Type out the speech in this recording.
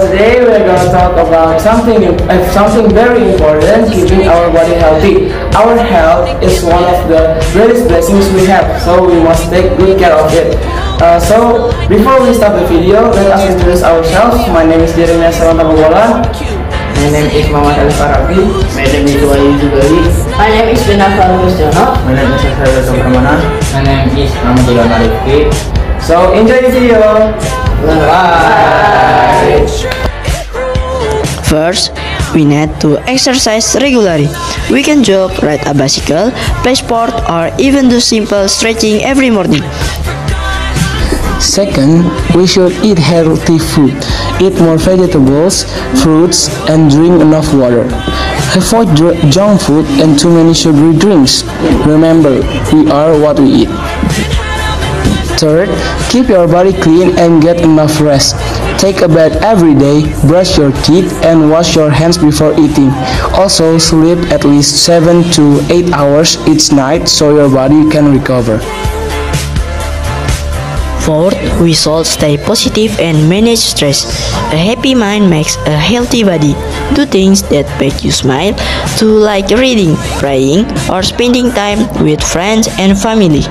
today we're going to talk about something very important, keeping our body healthy. Our health is one of the greatest blessings we have, so we must take good care of it. So before we start the video, let us introduce ourselves. My name is Jeremiah Sawantabola. My name is Muhammad Alif Arabi. My name is Wahyu Zubairi. My name is Binafal Musjono. My name is Hassan Pramana. My name is Ramadhan Arifki. So enjoy the video. Bye. First, we need to exercise regularly. We can jog, ride a bicycle, play sport, or even do simple stretching every morning. Second, we should eat healthy food. Eat more vegetables, fruits, and drink enough water. Avoid junk food and too many sugary drinks. Remember, we are what we eat. Third, keep your body clean and get enough rest. Take a bath every day, brush your teeth, and wash your hands before eating. Also, sleep at least 7 to 8 hours each night so your body can recover. Fourth, we should stay positive and manage stress. A happy mind makes a healthy body. Do things that make you smile, like reading, praying, or spending time with friends and family.